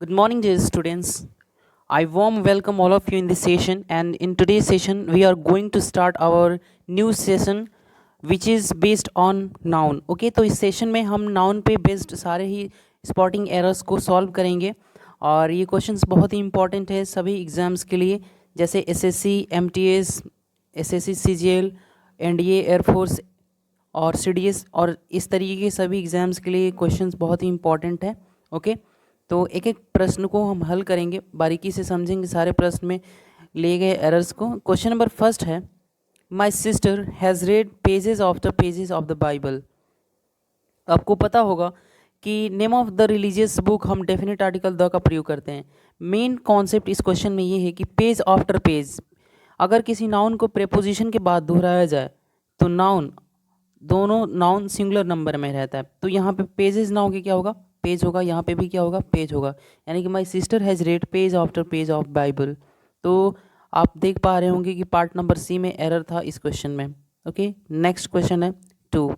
Good morning, dear students. I warm welcome all of you in this session, and in today's session, we are going to start our new session, which is based on noun. Okay, तो इस session में हम noun पे based सारे ही spotting errors को solve करेंगे और ये क्वेश्चंस बहुत ही इंपॉर्टेंट है सभी एग्जाम्स के लिए, जैसे SSC, MTS, SSC, CGL, NDA, air force और सीडीएस और इस तरीके के सभी एग्जाम्स के लिए क्वेश्चंस बहुत ही इंपॉर्टेंट है। ओके, तो एक एक प्रश्न को हम हल करेंगे, बारीकी से समझेंगे सारे प्रश्न में लिए गए एरर्स को। क्वेश्चन नंबर फर्स्ट है, my sister has red pages after pages of the Bible. आपको पता होगा कि name of the religious book हम डेफिनेट आर्टिकल द का प्रयोग करते हैं। मेन कॉन्सेप्ट इस क्वेश्चन में ये है कि पेज आफ्टर पेज, अगर किसी नाउन को प्रेपोजिशन के बाद दोहराया जाए तो दोनों नाउन सिंगुलर नंबर में रहता है। तो यहाँ पे पेजेस ना होके क्या होगा, पेज होगा, यहाँ पे भी क्या होगा, पेज होगा। यानी कि my sister has red page after page of Bible. तो आप देख पा रहे होंगे कि पार्ट नंबर सी में एरर था इस क्वेश्चन में। ओके, नेक्स्ट क्वेश्चन है 2।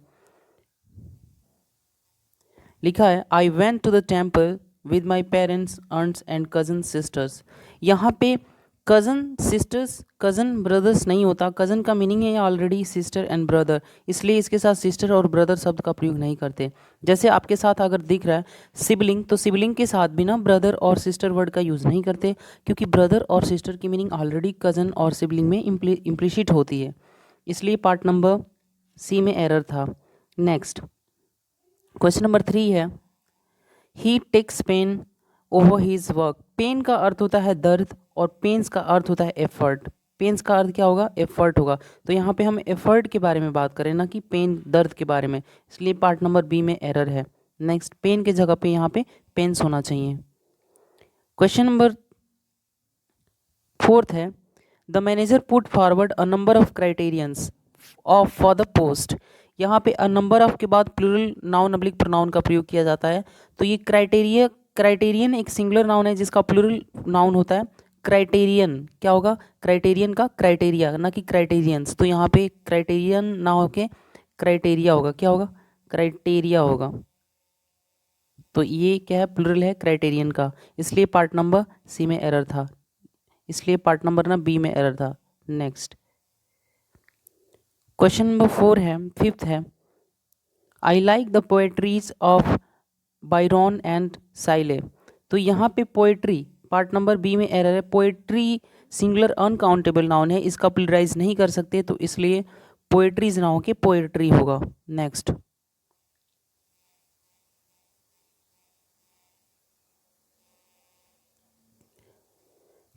लिखा है I went to the temple with my parents, aunts and cousin sisters. यहाँ पे कज़न सिस्टर्स, कज़न ब्रदर्स नहीं होता। कज़न का मीनिंग है ऑलरेडी सिस्टर एंड ब्रदर, इसलिए इसके साथ सिस्टर और ब्रदर शब्द का प्रयोग नहीं करते। जैसे आपके साथ अगर दिख रहा है सिबलिंग, तो सिबलिंग के साथ भी ना ब्रदर और सिस्टर वर्ड का यूज़ नहीं करते, क्योंकि ब्रदर और सिस्टर की मीनिंग ऑलरेडी कज़न और सिबलिंग में इम्प्लिसिट होती है। इसलिए पार्ट नंबर सी में एरर था। नेक्स्ट क्वेश्चन नंबर 3 है, he takes pain over his work. Pain का अर्थ होता है दर्द और पेन्स का अर्थ होता है एफर्ट। पेन्स का अर्थ क्या होगा, एफर्ट होगा। तो यहाँ पे हम एफर्ट के बारे में बात करें ना कि पेन दर्द के बारे में, इसलिए पार्ट नंबर बी में एरर है। नेक्स्ट, पेन के जगह पे यहाँ पे पेन्स होना चाहिए। क्वेश्चन नंबर 4 है, the manager put forward a number of criterions of for the post. यहाँ पे अ नंबर ऑफ के बाद प्लूरल नाउन अब्लिक प्रोनाउन का प्रयोग किया जाता है। तो ये क्राइटेरियन एक सिंगुलर नाउन है जिसका प्लूरल नाउन होता है क्राइटेरियन। क्या होगा, क्राइटेरियन का क्राइटेरिया, ना कि क्राइटेरियंस। तो यहाँ पे क्राइटेरियन ना होके क्राइटेरिया होगा। क्या होगा, क्राइटेरिया होगा। तो ये क्या है, प्लूरल है क्राइटेरियन का, इसलिए पार्ट नंबर सी में एरर था, इसलिए पार्ट नंबर ना बी में एरर था। नेक्स्ट क्वेश्चन नंबर 4 है, 5th है, I like the poetries of Byron and Shelley. तो यहाँ पे पोएट्री पार्ट नंबर बी में एरर है। पोएट्री सिंगुलर अनकाउंटेबल नाउन है, इसका प्लुरलाइज नहीं कर सकते, तो इसलिए पोएट्रीज ना हो के पोएट्री होगा। नेक्स्ट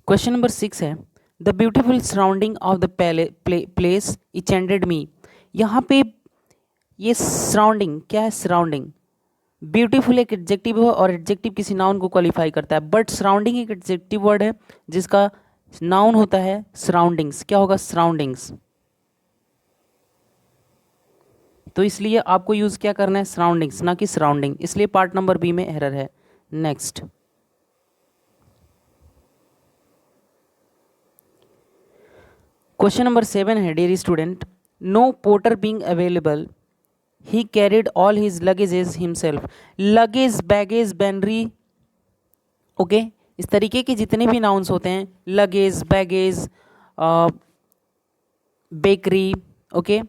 क्वेश्चन नंबर 6 है, the beautiful surrounding of the place enchanted me. यहाँ पे ये सराउंडिंग क्या है, सराउंडिंग ब्यूटीफुल एक एडजेक्टिव है और एडजेक्टिव किसी नाउन को क्वालिफाई करता है, बट सराउंडिंग एक एडजेक्टिव वर्ड है जिसका नाउन होता है सराउंडिंग्स। क्या होगा, सराउंडिंग्स। तो इसलिए आपको यूज क्या करना है, सराउंडिंग्स ना कि सराउंडिंग, इसलिए पार्ट नंबर बी में एरर है। नेक्स्ट क्वेश्चन नंबर 7 है, dear student, no porter being available he carried all his luggages himself. Luggage, baggage, scenery, okay, इस तरीके के जितने भी नाउन्स होते हैं, luggage, baggage, bakery, okay,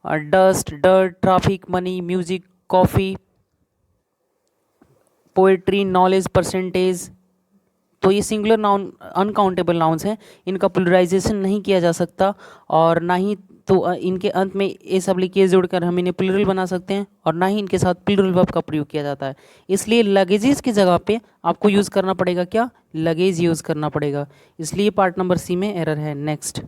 dust, dirt, traffic, money, music, coffee, poetry, knowledge, percentage, तो ये सिंगुलर नाउन अनकाउंटेबल नाउन्स हैं, इनका प्लुरलाइजेशन नहीं किया जा सकता और ना ही तो इनके अंत में ए सब लिखिए जोड़कर हम इन्हें प्लुरल बना सकते हैं और ना ही इनके साथ प्लुरल वर्ब का प्रयोग किया जाता है। इसलिए लगेजेस की जगह पे आपको यूज़ करना पड़ेगा क्या, लगेज यूज़ करना पड़ेगा, इसलिए पार्ट नंबर सी में एरर है। नेक्स्ट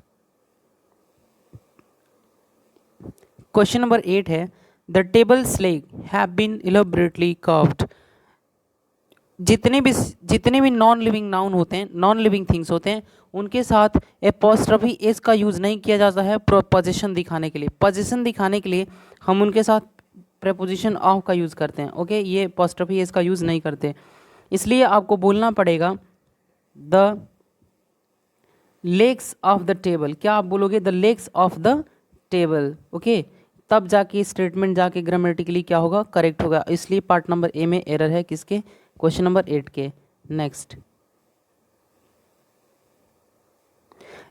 क्वेश्चन नंबर 8 है, the tables leg have been elaborately curved. जितने भी नॉन लिविंग नाउन होते हैं, नॉन लिविंग थिंग्स होते हैं, उनके साथ एपोस्ट्रोफी एस का यूज़ नहीं किया जाता है पोजीशन दिखाने के लिए। पोजीशन दिखाने के लिए हम उनके साथ प्रेपोजिशन ऑफ का यूज़ करते हैं। ओके, ये एपोस्ट्रोफी एस का यूज़ नहीं करते, इसलिए आपको बोलना पड़ेगा the legs of the table. क्या आप बोलोगे, the legs of the table. Okay, तब जाके स्टेटमेंट जाके ग्रामेटिकली क्या होगा, करेक्ट होगा, इसलिए पार्ट नंबर ए में एरर है किसके, क्वेश्चन नंबर 8 के। नेक्स्ट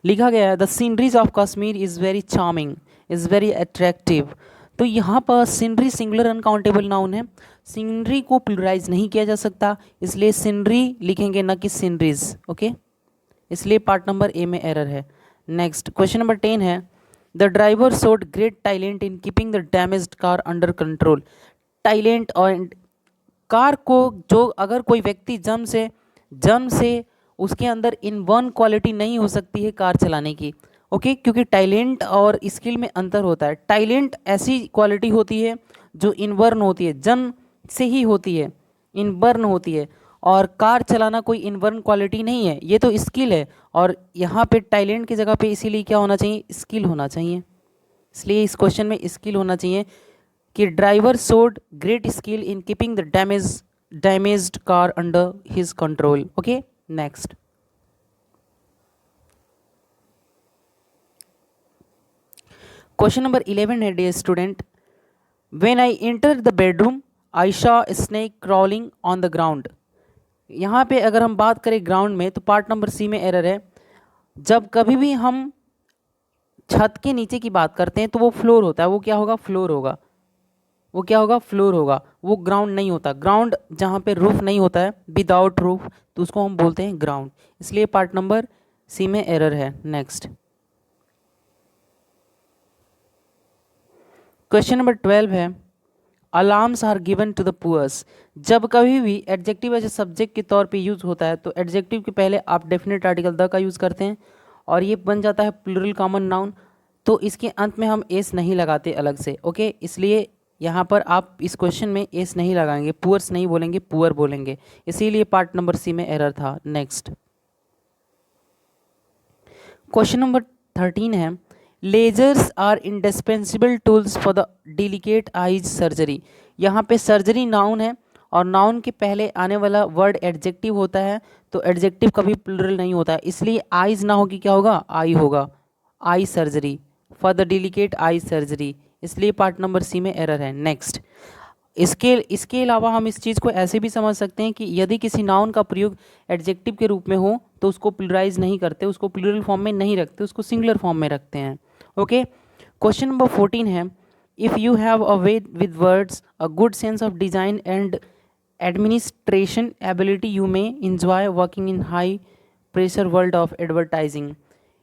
लिखा गया है the sceneries of Kashmir is very charming, is very attractive. तो यहाँ पर सीनरी सिंगुलर अनकाउंटेबल नाउन है, सीनरी को प्लुरलाइज नहीं किया जा सकता, इसलिए सीनरी लिखेंगे ना कि सीनरीज। ओके, इसलिए पार्ट नंबर ए में एरर है। नेक्स्ट क्वेश्चन नंबर 10 है the driver showed great talent in keeping the damaged car under control. Talent और कार को जो अगर कोई व्यक्ति जन्म से उसके अंदर इन वन क्वालिटी नहीं हो सकती है कार चलाने की। ओके, क्योंकि टैलेंट और स्किल में अंतर होता है। टैलेंट ऐसी क्वालिटी होती है जो इनबर्न होती है, जन्म से ही होती है, इनबर्न होती है, और कार चलाना कोई इनबर्न क्वालिटी नहीं है, ये तो स्किल है। और यहाँ पे टैलेंट की जगह पे इसीलिए क्या होना चाहिए, स्किल होना चाहिए। इसलिए इस क्वेश्चन में स्किल होना चाहिए कि driver showed great skill in keeping the damaged car under his control. Okay, next question number 11 है dear student when I enter the bedroom I saw snake crawling on the ground. यहाँ पे अगर हम बात करें ग्राउंड में तो part number C में एरर है। जब कभी भी हम छत के नीचे की बात करते हैं तो वो फ्लोर होता है, वो क्या होगा, फ्लोर होगा, वो क्या होगा, फ्लोर होगा, वो ग्राउंड नहीं होता। ग्राउंड जहाँ पे रूफ नहीं होता है, विदाउट रूफ, तो उसको हम बोलते हैं ग्राउंड। इसलिए पार्ट नंबर सी में एरर है। नेक्स्ट क्वेश्चन नंबर 12 है alarms are given to the poors. जब कभी भी एडजेक्टिव एज ए सब्जेक्ट के तौर पे यूज होता है तो एडजेक्टिव के पहले आप डेफिनेट आर्टिकल द का यूज़ करते हैं और ये बन जाता है प्लूरल कॉमन नाउन। तो इसके अंत में हम एस नहीं लगाते अलग से। ओके, इसलिए यहाँ पर आप इस क्वेश्चन में एस नहीं लगाएंगे, पुअर्स नहीं बोलेंगे, पुअर बोलेंगे, इसीलिए पार्ट नंबर सी में एरर था। नेक्स्ट क्वेश्चन नंबर 13 है lasers are indispensable tools for the delicate eyes surgery. यहाँ पे सर्जरी नाउन है और नाउन के पहले आने वाला वर्ड एडजेक्टिव होता है, तो एडजेक्टिव कभी प्लूरल नहीं होता है, इसलिए आइज ना होगी क्या होगा, आई होगा, eye surgery, for the delicate eye surgery, इसलिए पार्ट नंबर सी में एरर है। नेक्स्ट इसके अलावा हम इस चीज़ को ऐसे भी समझ सकते हैं कि यदि किसी नाउन का प्रयोग एडजेक्टिव के रूप में हो तो उसको प्लुरलाइज नहीं करते, उसको प्लूरल फॉर्म में नहीं रखते, उसको सिंगुलर फॉर्म में रखते हैं। ओके, क्वेश्चन नंबर 14 है if you have a way with words a good sense of design and administration ability you may enjoy working in high pressure world of advertising.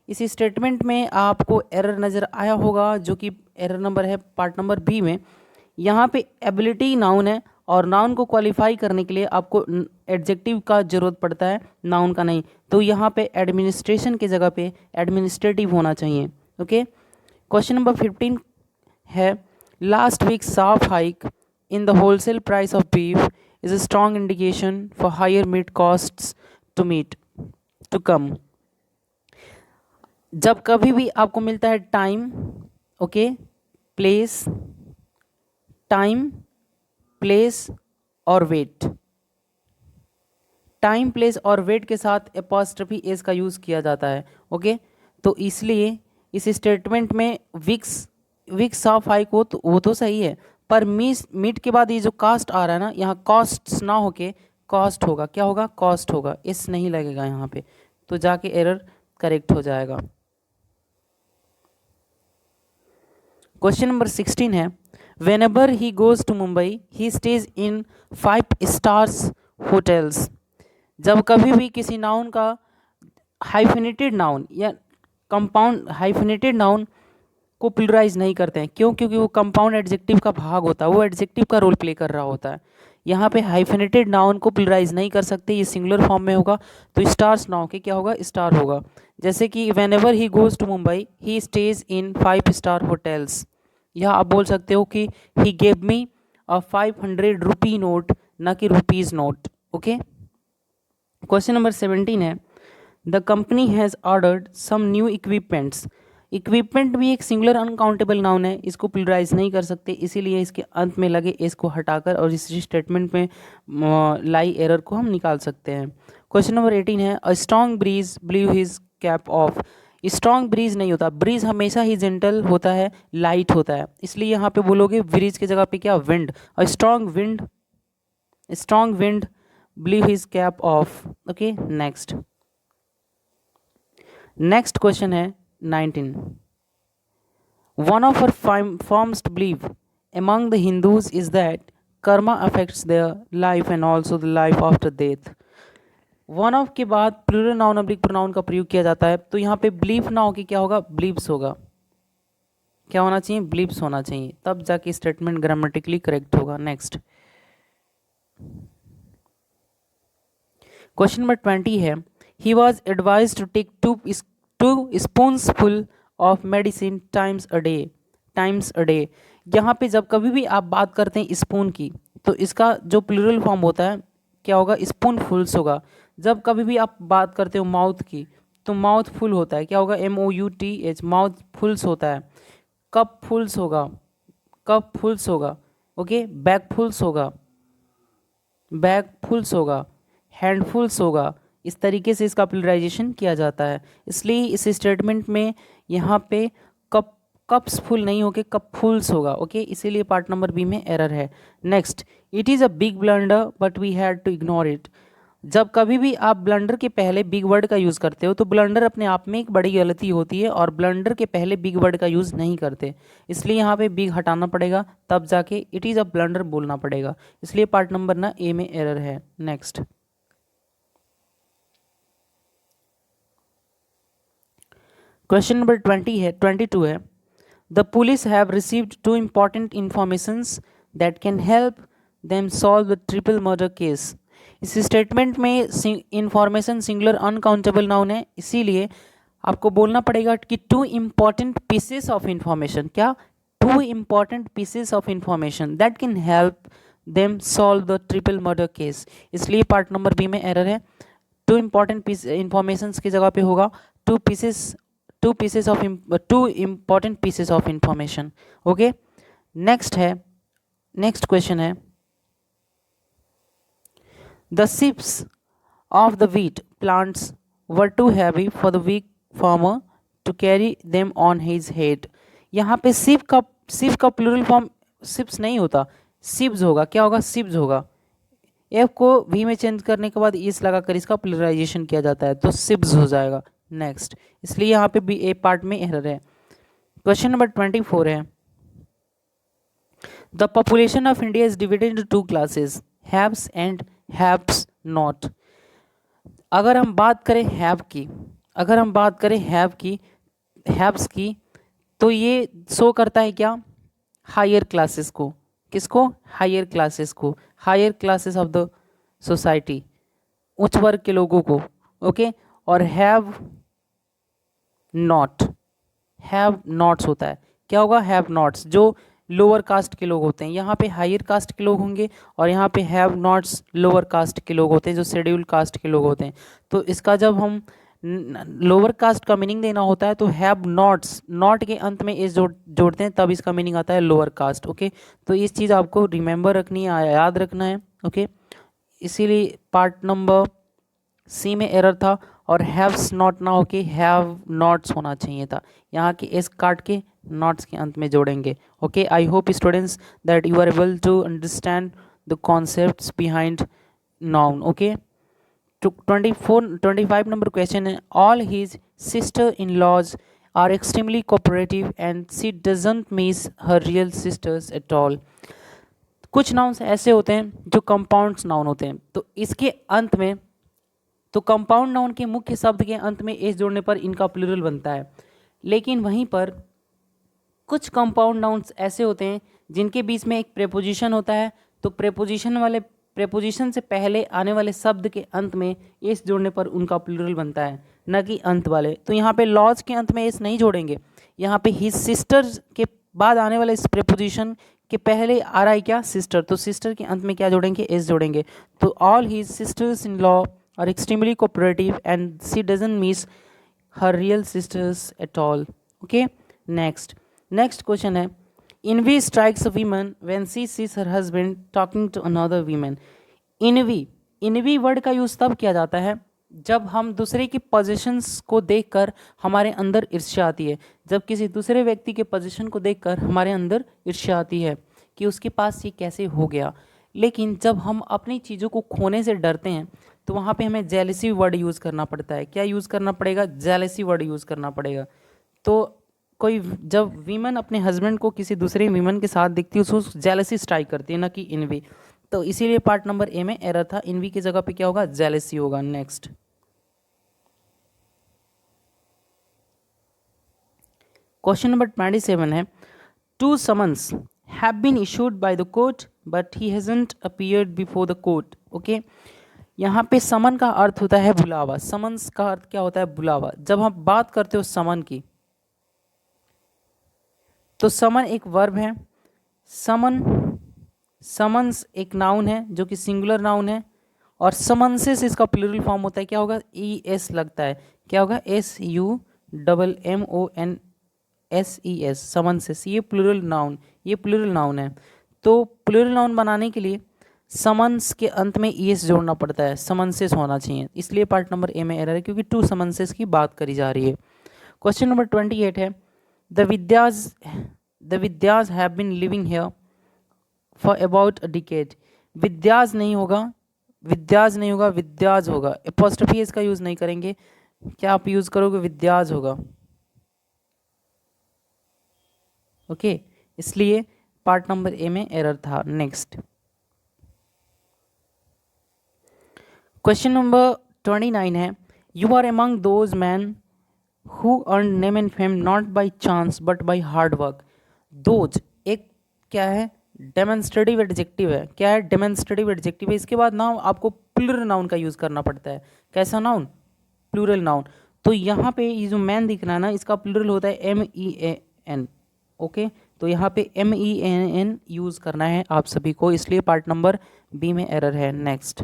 इस statement में आपको error नज़र आया होगा जो कि एरर नंबर है पार्ट नंबर बी में। यहाँ पे एबिलिटी नाउन है और नाउन को क्वालिफाई करने के लिए आपको एडजेक्टिव का ज़रूरत पड़ता है, नाउन का नहीं। तो यहाँ पे एडमिनिस्ट्रेशन की जगह पे एडमिनिस्ट्रेटिव होना चाहिए। ओके, क्वेश्चन नंबर 15 है last week sharp hike in the wholesale price of beef is a strong indication for higher meat costs to come. जब कभी भी आपको मिलता है time, okay, place, time, place और वेट, टाइम, प्लेस और weight के साथ एपॉस्ट्रफी एस का यूज़ किया जाता है। ओके, तो इसलिए इस स्टेटमेंट में विक्स ऑफ हाइक हो तो वो तो सही है, पर मीट के बाद ये जो कास्ट आ रहा है ना, यहाँ कॉस्ट्स ना होके कॉस्ट होगा, क्या होगा, कॉस्ट होगा, इस नहीं लगेगा यहाँ पे, तो जाके एरर करेक्ट हो जाएगा। क्वेश्चन नंबर 16 है whenever he goes to Mumbai he stays in 5 stars hotels. जब कभी भी किसी नाउन का हाइफिनेटेड नाउन या कंपाउंड हाइफिनेटेड नाउन को प्लुरलाइज नहीं करते हैं, क्यों, क्योंकि वो कंपाउंड एडजेक्टिव का भाग होता है, वो एडजेक्टिव का रोल प्ले कर रहा होता है। यहाँ पे हाइफिनेटेड नाउन को प्लुरलाइज नहीं कर सकते, ये सिंगुलर फॉर्म में होगा, तो स्टार्स ना होके क्या होगा, स्टार होगा। जैसे कि whenever he goes to Mumbai he stays in 5 star hotels. यह आप बोल सकते हो कि he gave me a 500 rupee note, ना कि rupees note. Okay, question number 17 है the company has ordered some new equipments. Equipment भी एक सिंगुलर अनकाउंटेबल नाउन है, इसको प्लुरलाइज नहीं कर सकते, इसीलिए इसके अंत में लगे एस को हटाकर और इस स्टेटमेंट में लाई एरर को हम निकाल सकते हैं। क्वेश्चन नंबर 18 है a strong breeze blew his cap off. Strong breeze नहीं होता, ब्रीज हमेशा ही जेंटल होता है, लाइट होता है, इसलिए यहाँ पे बोलोगे ब्रीज की जगह पे क्या, wind. A strong wind blew his cap off. Okay, next question है 19. One of our firmest belief among the Hindus is that karma affects their life and also the life after death. One of के बाद plural noun oblique pronoun का प्रयोग किया जाता है, तो यहाँ पे बिलीफ ना हो कि क्या होगा, बिलीव्स होगा. क्या होना चाहिए, बिलीव्स होना चाहिए, तब जाके स्टेटमेंट ग्रामेटिकली करेक्ट होगा. नेक्स्ट क्वेश्चन नंबर 20 है, he was advise to take two spoons full of medicine times a day. यहाँ पे जब कभी भी आप बात करते हैं स्पून की, तो इसका जो प्लूरल फॉर्म होता है क्या होगा, स्पून फुल्स होगा. जब कभी भी आप बात करते हो माउथ की, तो माउथ फुल होता है, क्या होगा, MOUTH, माउथ फुल्स होता है. कप फुल्स होगा. ओके, बैग फुल्स होगा, हैंडफुल्स होगा. इस तरीके से इसका प्लुरलाइजेशन किया जाता है. इसलिए इस स्टेटमेंट में यहाँ पे कप्स फुल नहीं होके कप फुल्स होगा. ओके, इसीलिए पार्ट नंबर बी में एरर है. Next, it is a big blunder but we had to ignore it. जब कभी भी आप ब्लंडर के पहले बिग वर्ड का यूज़ करते हो, तो ब्लंडर अपने आप में एक बड़ी गलती होती है और ब्लंडर के पहले बिग वर्ड का यूज़ नहीं करते. इसलिए यहाँ पे बिग हटाना पड़ेगा, तब जाके इट इज़ अ ब्लंडर बोलना पड़ेगा. इसलिए पार्ट नंबर ना ए में एरर है. नेक्स्ट क्वेश्चन नंबर 22 है, the police have received 2 important informations that can help them solve the triple murder case. इस स्टेटमेंट में इंफॉर्मेशन सिंगुलर अनकाउंटेबल नाउन है, इसीलिए आपको बोलना पड़ेगा कि 2 important pieces of information. क्या, 2 important pieces of information that can help them solve the triple murder case. इसलिए पार्ट नंबर बी में एरर है. 2 important इंफॉर्मेशन की जगह पे होगा 2 important pieces of information. Okay, next question है, the sheaves of the wheat plants were too heavy for the weak farmer to carry them on his head. यहाँ पे sheaf का प्लूरल फॉर्म sheaves नहीं होता, sheaves होगा. क्या होगा, sheaves होगा. एफ को वी में चेंज करने के बाद इस लगाकर इसका प्लूरलाइजेशन किया जाता है, तो sheaves हो जाएगा. नेक्स्ट, इसलिए यहाँ पे भी ए पार्ट में एरर है. क्वेश्चन नंबर 24 है, the population of India is divided into 2 classes, haves and haves not. अगर हम बात करें हैव्स की, तो ये शो करता है क्या, हायर क्लासेस को. किसको, higher classes of the society, उच्च वर्ग के लोगों को. ओके, और हैव नॉट्स होता है. क्या होगा, हैव नॉट्स, जो लोअर कास्ट के लोग होते हैं. यहाँ पे हायर कास्ट के लोग होंगे और यहाँ पे हैव नॉट्स लोअर कास्ट के लोग होते हैं, जो शेड्यूल कास्ट के लोग होते हैं. तो इसका जब हम लोअर कास्ट का मीनिंग देना होता है, तो हैव नॉट्स, नॉट के अंत में एस जोड़ते हैं, तब इसका मीनिंग आता है लोअर कास्ट. ओके, तो इस चीज़ आपको रिमेंबर रखनी है, याद रखना है. ओके, इसीलिए पार्ट नंबर सी में एरर था और हैव्स नॉट ना होके हैव नॉट्स होना चाहिए था. यहाँ के एस काट के नॉट्स के अंत में जोड़ेंगे. Okay, I hope students that you are able to understand the concepts behind noun. Okay, 25 number question है, all his sister in laws are extremely cooperative and she doesn't miss her real sisters at all. कुछ nouns ऐसे होते हैं जो compounds noun होते हैं, तो इसके अंत में, तो कंपाउंड नाउन के मुख्य शब्द के अंत में एस जोड़ने पर इनका प्लूरल बनता है. लेकिन वहीं पर कुछ कंपाउंड नाउन्स ऐसे होते हैं जिनके बीच में एक प्रेपोजिशन होता है, तो प्रेपोजिशन से पहले आने वाले शब्द के अंत में एस जोड़ने पर उनका प्लूरल बनता है, न कि अंत वाले. तो यहाँ पे लॉज के अंत में एस नहीं जोड़ेंगे, यहाँ पे हिज सिस्टर्स के बाद आने वाले इस प्रेपोजिशन के पहले आ रहा है क्या, सिस्टर, तो सिस्टर के अंत में क्या जोड़ेंगे, एस जोड़ेंगे. तो all his sisters in law are extremely cooperative and she doesn't miss her real sisters at all. Okay, next question है, envy strikes a woman when she sees her husband talking to another woman. envy word का use तब किया जाता है जब हम दूसरे की पोजीशंस को देखकर हमारे अंदर ईर्ष्या आती है. जब किसी दूसरे व्यक्ति के पोजीशन को देखकर हमारे अंदर ईर्ष्या आती है कि उसके पास ये कैसे हो गया, लेकिन जब हम अपनी चीज़ों को खोने से डरते हैं तो वहाँ पे हमें जेलसी वर्ड यूज़ करना पड़ता है। क्या यूज़ करना पड़ेगा? जेलसी वर्ड यूज़ करना पड़ेगा। तो कोई जब वीमन अपने हस्बैंड को किसी दूसरे वीमन के साथ दिखती है उसको जेलसी स्ट्राइक करती है, ना कि इनवी। तो इसीलिए पार्ट नंबर ए में एरर था, इनवी की जगह पे क्या होगा? जेलसी होगा। नेक्स्ट क्वेश्चन नंबर 27 है, two summons have been issued by the court but he hasn't appeared before the court. Okay, यहाँ पे समन का अर्थ होता है बुलावा। समन्स का अर्थ क्या होता है? बुलावा। जब हम बात करते हो समन की, तो समन एक वर्ब है। समन समन्स एक नाउन है जो कि सिंगुलर नाउन है, और समन्सेस इसका प्लूरल फॉर्म होता है। क्या होगा? ई एस लगता है। क्या होगा? SUMMONSES, समन्सेस। ये प्लूरल नाउन है। तो प्लूरल नाउन बनाने के लिए समन्स के अंत में ES जोड़ना पड़ता है, समन्सेस होना चाहिए। इसलिए पार्ट नंबर ए में एरर है, क्योंकि टू समन्सेस की बात करी जा रही है। क्वेश्चन नंबर 28 है, the Vidyas have been living here for about a decade. Vidyas नहीं होगा, विद्याज होगा। एपोस्ट्रोफी इसका यूज नहीं करेंगे। क्या आप यूज करोगे? विद्याज होगा। ओके, इसलिए पार्ट नंबर ए में एरर था। नेक्स्ट क्वेश्चन नंबर 29 है, you are among those man who earn name and fame not by chance but by hard work. Those एक क्या है? डेमोन्स्ट्रेटिव एडजेक्टिव है। क्या है? डेमोन्स्ट्रेटिव एडजेक्टिव है। इसके बाद नाउन आपको प्लूरल नाउन का यूज करना पड़ता है। कैसा नाउन? Plural noun. तो यहाँ पे ये जो मैन दिख रहा है ना, इसका प्लूरल होता है MEAN। ओके, तो यहाँ पे MEAN यूज करना है आप सभी को, इसलिए पार्ट नंबर बी में एरर है। नेक्स्ट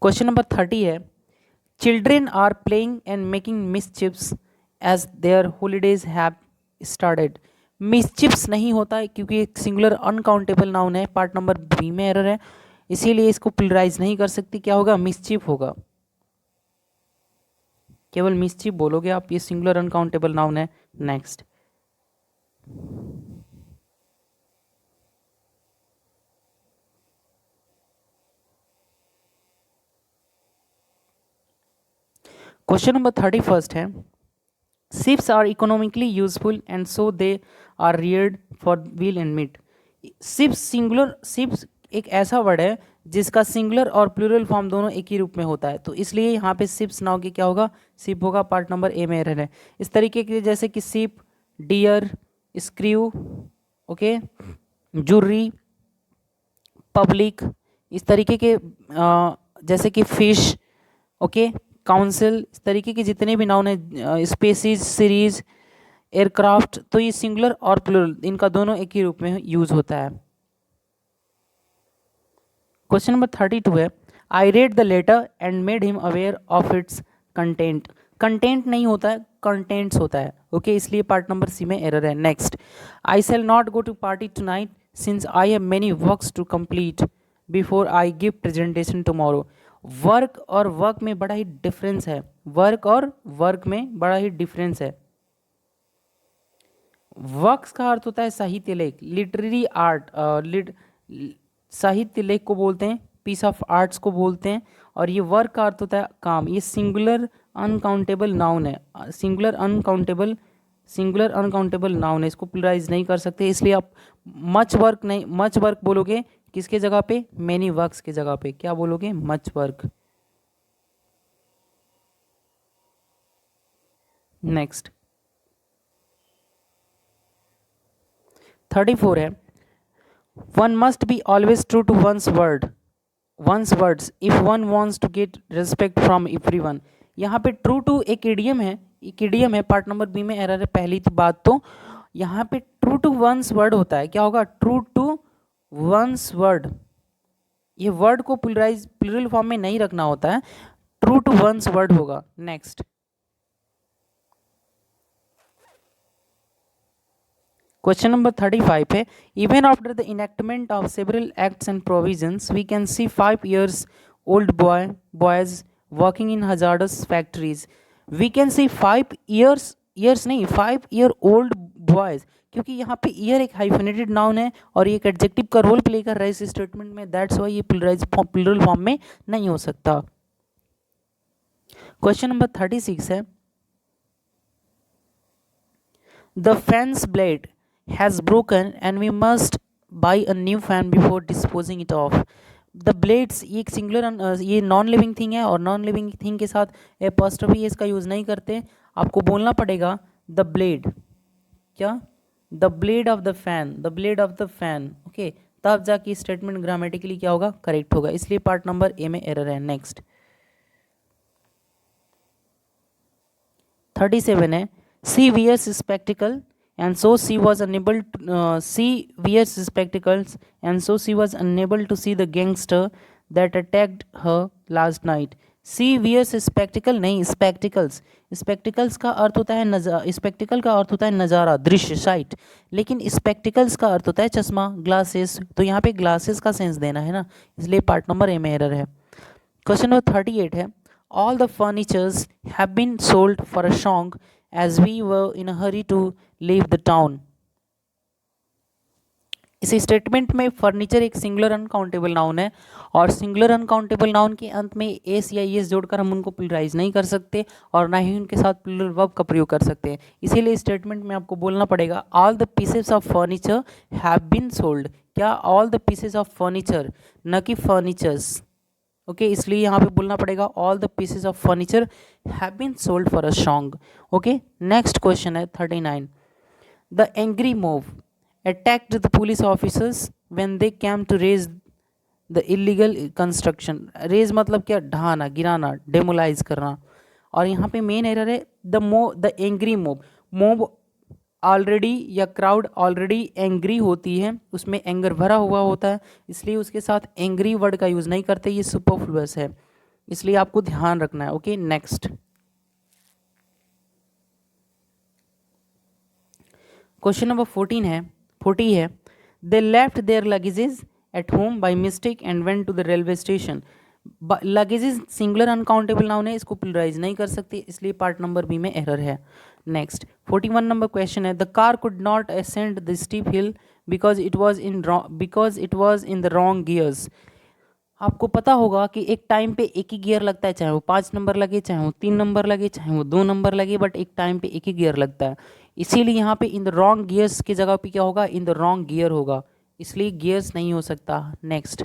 क्वेश्चन नंबर 30 है, children are playing and making mischiefs as their holidays have started. Mischiefs नहीं होता है क्योंकि एक सिंगुलर अनकाउंटेबल नाउन है। पार्ट नंबर बी में एरर है, इसीलिए इसको प्लुरलाइज नहीं कर सकती। क्या होगा? मिसचिप होगा। केवल मिसचिप बोलोगे आप, ये सिंगुलर अनकाउंटेबल नाउन है। नेक्स्ट क्वेश्चन नंबर 31 है, sheeps are economically useful and so they are reared for wool and meat. Sheeps एक ऐसा वर्ड है जिसका सिंगुलर और प्लूरल फॉर्म दोनों एक ही रूप में होता है, तो इसलिए यहाँ पे शिप्स नाउ की क्या होगा? शिप होगा। पार्ट नंबर ए में एरर है। इस तरीके के जैसे कि sheep, deer, screw, okay, jury, public, इस तरीके के जैसे कि फिश, ओके, काउंसिल, इस तरीके के जितने भी नाउन है, स्पेसीज, सीरीज, एयरक्राफ्ट, तो ये सिंगुलर और प्लूरल इनका दोनों एक ही रूप में यूज होता है। क्वेश्चन नंबर 32 है, I read the letter and made him aware of its content. Content नहीं होता है, कंटेंट्स होता है। ओके, इसलिए पार्ट नंबर सी में एरर है। Next, I shall not go to party tonight since I have many works to complete before I give presentation tomorrow. Work और work में बड़ा ही डिफरेंस है। वर्क और वर्क में बड़ा ही डिफरेंस है। वर्क्स का अर्थ होता है साहित्य लेख, लिटरेरी आर्ट, साहित्य लेख को बोलते हैं, पीस ऑफ आर्ट्स को बोलते हैं। और ये वर्क का अर्थ होता है काम। ये सिंगुलर अनकाउंटेबल नाउन है। सिंगुलर अनकाउंटेबल नाउन है, इसको प्लुरलाइज नहीं कर सकते, इसलिए आप मच वर्क बोलोगे किसके जगह पे? मेनी वर्क्स के जगह पे। क्या बोलोगे? Much work. नेक्स्ट 34 है, one must be always true to one's words if one wants to get respect from everyone. यहाँ पे ट्रू टू एक इडियम है, पार्ट नंबर बी में एरर है। पहली तो बात तो यहाँ पे ट्रू टू वंस वर्ड होता है। क्या होगा? True to one's word. ये वर्ड को प्लुरल फॉर्म में नहीं रखना होता है, ट्रू टू वंस वर्ड होगा। नेक्स्ट क्वेश्चन नंबर 35 है, even after the enactment of several acts and provisions we can see 5 years old boys working in hazardous factories. We can see 5 years नहीं 5 year old boys, क्योंकि यहाँ पे year एक hyphenated noun है और ये एक एडजेक्टिव का रोल प्ले कर रहा है इस स्टेटमेंट में, दैट्स वाई ये प्लूरल फॉर्म में नहीं हो सकता। क्वेश्चन नंबर 36 है, the fan's blade has broken and we must buy a new fan before disposing it off. The blades ये एक सिंगुलर, ये नॉन लिविंग थिंग है और नॉन लिविंग थिंग के साथ एपोस्ट्रोफी इसका यूज़ नहीं करते, आपको बोलना पड़ेगा द ब्लेड, क्या, the blade of the fan, the blade of the fan, okay, तब जाके स्टेटमेंट ग्रामेटिकली क्या होगा, करेक्ट होगा, इसलिए पार्ट नंबर ए में एरर है। नेक्स्ट 37 है, she wears spectacle and so she was unable to, she wears spectacles and so she was unable to see the gangster that attacked her last night. she wears spectacle नहीं, spectacles, spectacles का अर्थ होता है spectacle का अर्थ होता है नज़ारा, दृश्य, साइट, लेकिन spectacles का अर्थ होता है चश्मा, ग्लासेस, तो यहाँ पे ग्लासेस का सेंस देना है ना, इसलिए पार्ट नंबर ए में एरर है। क्वेश्चन नंबर 38 है, all the furnitures have been sold for a song as we were in a hurry to leave the town. इस स्टेटमेंट में फर्नीचर एक सिंगुलर अनकाउंटेबल नाउन है और सिंगुलर अनकाउंटेबल नाउन के अंत में एस या एस जोड़कर हम उनको प्लुरलाइज नहीं कर सकते और ना ही उनके साथ प्लुरल वर्ब का प्रयोग कर सकते हैं, इसीलिए स्टेटमेंट में आपको बोलना पड़ेगा all the pieces of furniture have been sold, क्या, all the pieces of furniture, न कि फर्नीचर्स, ओके, इसलिए यहाँ पे बोलना पड़ेगा all the pieces of furniture have been sold for a song. Okay, next question है 39, the angry mob attacked the police officers when they came to raze the illegal construction. Raze मतलब क्या, ढहाना, गिराना, डेमोलाइज करना, और यहाँ पे main error है the angry mob, mob already या क्राउड ऑलरेडी एंग्री होती है, उसमें एंगर भरा हुआ होता है, इसलिए उसके साथ एंग्री वर्ड का यूज़ नहीं करते, ये सुपरफ्लुअस है, इसलिए आपको ध्यान रखना है। ओके, नेक्स्ट क्वेश्चन नंबर 40 है, they left their luggages at home by mistake and went to the railway station. Luggages singular uncountable noun है, इसको प्लुरलाइज नहीं कर सकते, इसलिए पार्ट नंबर बी में एरर है। नेक्स्ट 41 नंबर क्वेश्चन है, the car could not ascend the steep hill because it was in the wrong gears. आपको पता होगा कि एक टाइम पे एक ही गियर लगता है, चाहे वो 5 नंबर लगे, चाहे वो 3 नंबर लगे, चाहे वो 2 नंबर लगे, बट एक टाइम पे एक ही गियर लगता है, इसीलिए यहाँ पे इन द रॉन्ग गियर्स की जगह पे क्या होगा, इन द रॉन्ग गियर होगा, इसलिए गियर्स नहीं हो सकता। नेक्स्ट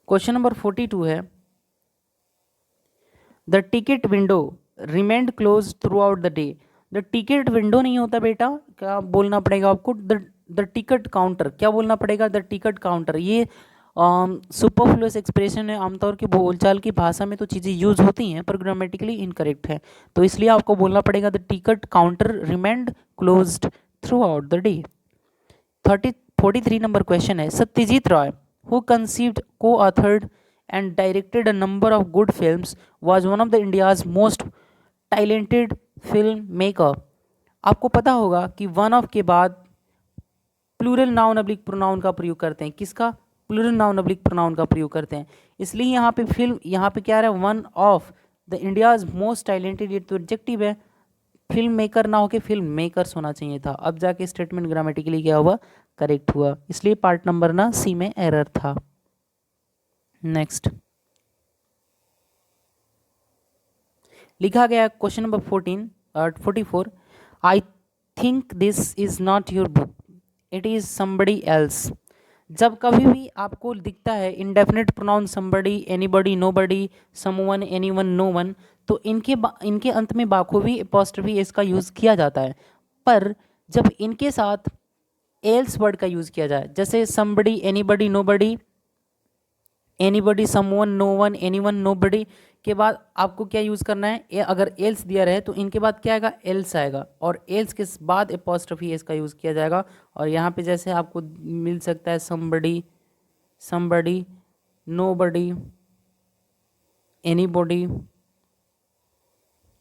क्वेश्चन नंबर 42 है, the ticket window remained close through out the day. The ticket window नहीं होता बेटा, क्या बोलना पड़ेगा आपको, द टिकट काउंटर, क्या बोलना पड़ेगा, द टिकट काउंटर। ये सुपरफ्लुअस एक्सप्रेशन है, आमतौर की बोलचाल की भाषा में तो चीज़ें यूज होती हैं पर ग्रामेटिकली इनकरेक्ट है, तो इसलिए आपको बोलना पड़ेगा the ticket counter remained closed through out the day. 43 number question है, सत्यजीत राय who conceived, co-authored and directed a number of good films was one of the India's most talented filmmaker। आपको पता होगा कि वन ऑफ के बाद plural noun oblique pronoun का प्रयोग करते हैं, किसका, प्लूरल नाउन अब्लिक प्रोनाउन का प्रयोग करते हैं, इसलिए यहाँ पे फिल्म, यहाँ पे क्या रहा है, one of the India's most talented, ये तो एडजेक्टिव है, फिल्म मेकर ना होके फिल्म मेकर्स होना चाहिए था, अब जाके स्टेटमेंट ग्रामेटिकली क्या हुआ, करेक्ट हुआ, इसलिए पार्ट नंबर ना सी में एरर था। नेक्स्ट लिखा गया question number 44, I think this is not your book, it is somebody else. जब कभी भी आपको दिखता है indefinite pronoun somebody, anybody, nobody, someone, anyone, no one, तो इनके अंत में बाखूबी अपॉस्ट्रोफी इसका यूज़ किया जाता है, पर जब इनके साथ एल्स वर्ड का यूज़ किया जाए, जैसे somebody, anybody, nobody, anybody, someone, no one, anyone, nobody के बाद आपको क्या यूज़ करना है, अगर एल्स दिया रहे तो इनके बाद क्या आएगा, एल्स आएगा, और एल्स के बाद अपॉस्ट्रोफी एस का यूज़ किया जाएगा, और यहाँ पे जैसे आपको मिल सकता है समबडी, समबडी, नोबडी, एनीबॉडी,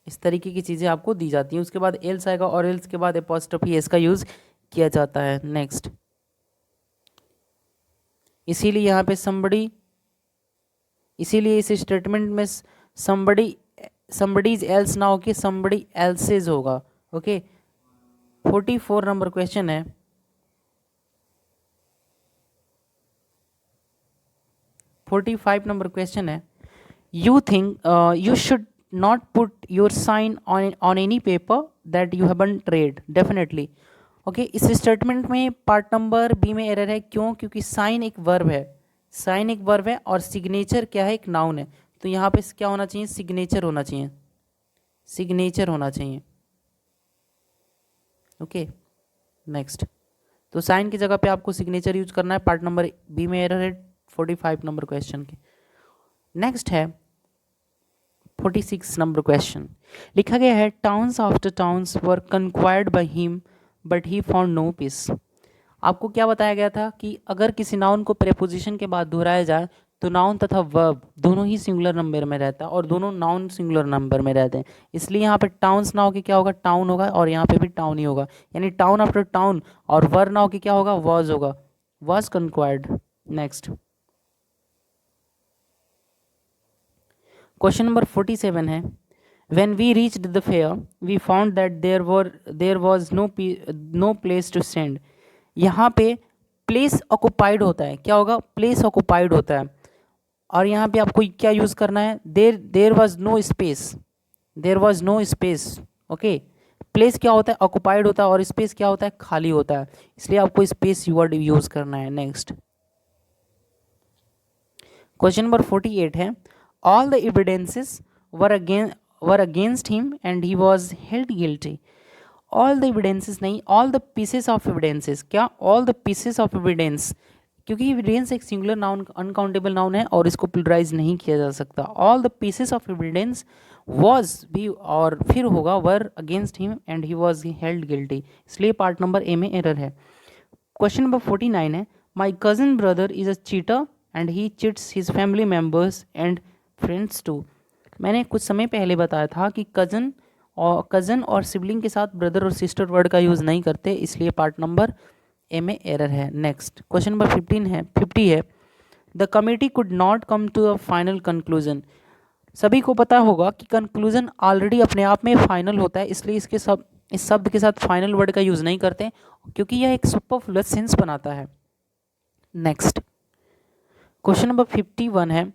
इस तरीके की चीज़ें आपको दी जाती हैं, उसके बाद एल्स आएगा और एल्स के बाद अपॉस्ट्रोफी एस का यूज़ किया जाता है। नेक्स्ट इसीलिए यहाँ पे समबडी, इसीलिए इस स्टेटमेंट में समबडी somebody's else ना होके somebody else's होगा. ओके 44 नंबर क्वेश्चन है. 45 नंबर क्वेश्चन है. You think you should not put your sign on any paper that you haven't read. Definitely. Okay इस स्टेटमेंट में पार्ट नंबर बी में error है. क्यों? क्योंकि साइन एक वर्ब है. साइन एक वर्ब है और सिग्नेचर क्या है? एक नाउन है. तो यहाँ पे क्या होना चाहिए? सिग्नेचर होना चाहिए. सिग्नेचर होना चाहिए. Okay next. तो साइन की जगह पे आपको सिग्नेचर यूज करना है. पार्ट नंबर बी में एरर है 45 नंबर क्वेश्चन के. नेक्स्ट है 46 नंबर क्वेश्चन. लिखा गया है towns after towns were conquered by him but he found no peace. आपको क्या बताया गया था कि अगर किसी नाउन को प्रेपोजिशन के बाद दोहराया जाए तो नाउन तथा वर्ब दोनों ही सिंगुलर नंबर में रहता है और दोनों नाउन सिंगुलर नंबर में रहते हैं. इसलिए यहाँ पे टाउन्स ना होके क्या होगा? टाउन होगा और यहाँ पे भी टाउन ही होगा. यानी टाउन आफ्टर टाउन और वर ना होके क्या होगा? वॉज होगा. वॉज कंक्वायर्ड. नेक्स्ट क्वेश्चन नंबर 47 है. When we reached the fair, we found that there was no place to stand. यहाँ पे प्लेस ऑक्युपाइड होता है. क्या होगा? प्लेस ऑक्युपाइड होता है. और यहाँ पे आपको क्या यूज़ करना है? There was no space. There was no space. Okay place क्या होता है? ऑक्युपाइड होता है और स्पेस क्या होता है? खाली होता है. इसलिए आपको स्पेस वर्ड यूज़ करना है. नेक्स्ट क्वेश्चन नंबर 48 है. All the evidences were against him and he was held guilty. All the evidences नहीं, all the pieces of evidences. क्या? all the pieces of evidence. क्योंकि evidence एक singular noun uncountable noun है और इसको pluralize नहीं किया जा सकता. all the pieces of evidence was भी और फिर होगा were against him and he was held guilty. इसलिए पार्ट नंबर ए में एरर है. क्वेश्चन नंबर 49 है. my cousin brother is a cheater and he cheats his family members and friends too. मैंने कुछ समय पहले बताया था कि कज़न और सिबलिंग के साथ ब्रदर और सिस्टर वर्ड का यूज़ नहीं करते. इसलिए पार्ट नंबर ए में एरर है. नेक्स्ट क्वेश्चन नंबर 50 है. The committee could not come to a final conclusion. सभी को पता होगा कि कंक्लूजन ऑलरेडी अपने आप में फाइनल होता है. इसलिए इस शब्द के साथ फाइनल वर्ड का यूज़ नहीं करते क्योंकि यह एक सुपरफ्लुअस सेंस बनाता है. नेक्स्ट क्वेश्चन नंबर 51 है.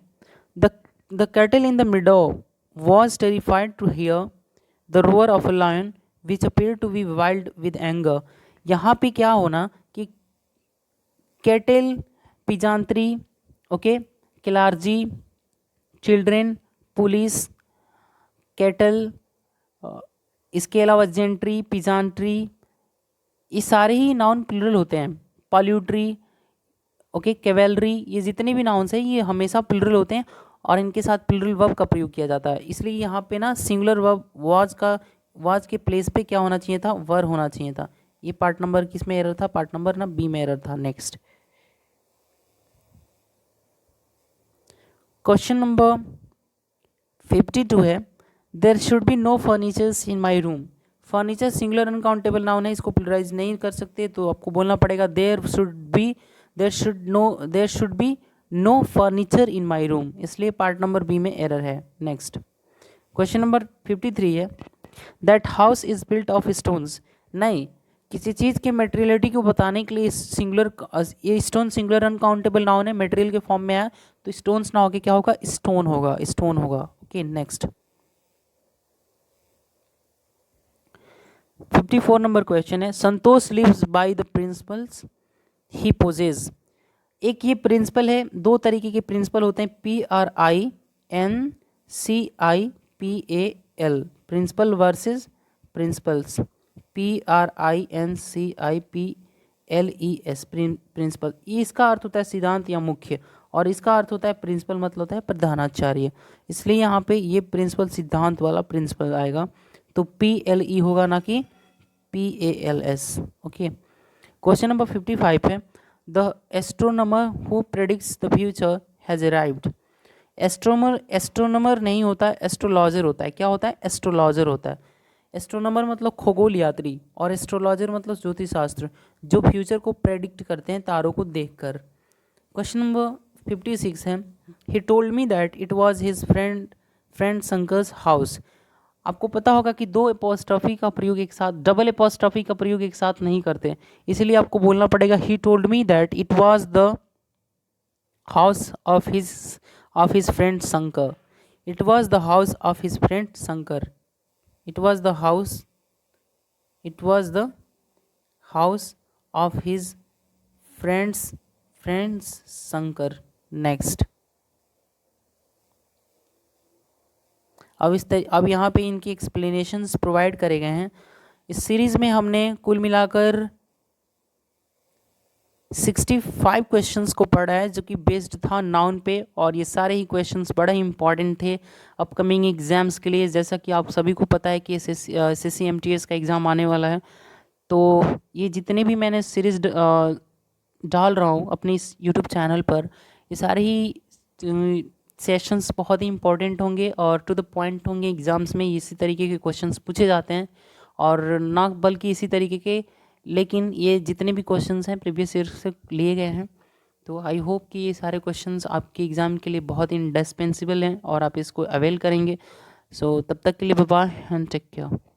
The cattle in the meadow was terrified to hear the roar of a lion which appeared to be wild with anger. यहाँ पे क्या होना कि cattle, peasantry, okay, clergy, children, police, cattle, इसके अलावा gentry, पिजांट्री, ये सारे ही नाउन प्लूरल होते हैं. पॉल्यूट्री, ओके, कैवेलरी, ये जितने भी नाउन्स हैं ये हमेशा प्लूरल होते हैं और इनके साथ प्लूरल वर्ब का प्रयोग किया जाता है. इसलिए यहाँ पे ना सिंगुलर वर्ब वाज के प्लेस पे क्या होना चाहिए था? वर होना चाहिए था. ये पार्ट नंबर किस में एरर था? पार्ट नंबर ना बी में एरर था. नेक्स्ट क्वेश्चन नंबर 52 है. There should be no furnitures in my room. Furniture singular uncountable noun है, इसको प्लुरलाइज नहीं कर सकते तो आपको बोलना पड़ेगा there should be no furniture in my room. इसलिए पार्ट नंबर बी में एरर है. नेक्स्ट क्वेश्चन नंबर 53 है. That house is built of stones. नहीं, किसी चीज़ के मटेरियलिटी को बताने के लिए ये स्टोन सिंगुलर अनकाउंटेबल नाउन है, मटेरियल के फॉर्म में है तो स्टोन्स ना होके क्या होगा? स्टोन होगा. ओके नेक्स्ट 54 नंबर क्वेश्चन है. Santosh lives by the principles he possesses. एक ये प्रिंसिपल है. दो तरीके के प्रिंसिपल होते हैं, PRINCIPAL, principal versus principles. PRINCIPLES, principle. इसका अर्थ होता है सिद्धांत या मुख्य और इसका अर्थ होता है प्रिंसिपल मतलब होता है प्रधानाचार्य. इसलिए यहाँ पे ये प्रिंसिपल सिद्धांत वाला प्रिंसिपल आएगा तो PLE होगा ना कि PALS. ओके क्वेश्चन नंबर 55 है. The astronomer who predicts the future has arrived. Astronomer नहीं होता है, एस्ट्रोलॉजर होता है. क्या होता है? एस्ट्रोलॉजर होता है. एस्ट्रोनॉमर मतलब खगोल यात्री और एस्ट्रोलॉजर मतलब ज्योतिष शास्त्र, जो फ्यूचर को प्रेडिक्ट करते हैं तारों को देखकर. क्वेश्चन नंबर 56 है. He told me that it was his friend Shankar's house. आपको पता होगा कि दो एपोस्ट्रॉफी का प्रयोग एक साथ, डबल एपोस्ट्रॉफी का प्रयोग एक साथ नहीं करते, इसलिए आपको बोलना पड़ेगा he told me that it was the house of his friend Shankar. It was the house of his friend Shankar. It was the house it was the house of his friends Shankar. Next, अब यहाँ पे इनकी एक्सप्लेनेशंस प्रोवाइड करे गए हैं। इस series में हमने कुल मिलाकर 65 क्वेश्चंस को पढ़ा है, जो कि बेस्ड था नाउन पे, और ये सारे ही क्वेश्चंस बड़े ही इंपॉर्टेंट थे अपकमिंग एग्जाम्स के लिए। जैसा कि आप सभी को पता है कि SSC-MTS का एग्ज़ाम आने वाला है, तो ये जितने भी मैंने सीरीज़ डाल रहा हूँ अपने इस यूट्यूब चैनल पर, ये सारे ही सेशंस बहुत ही इंपॉर्टेंट होंगे और टू द पॉइंट होंगे। एग्ज़ाम्स में इसी तरीके के क्वेश्चंस पूछे जाते हैं, और ना बल्कि इसी तरीके के, लेकिन ये जितने भी क्वेश्चंस हैं प्रीवियस ईयर से लिए गए हैं। तो आई होप कि ये सारे क्वेश्चंस आपके एग्ज़ाम के लिए बहुत ही इंडिस्पेंसिबल हैं और आप इसको अवेल करेंगे। सो तब तक के लिए bye bye and take care.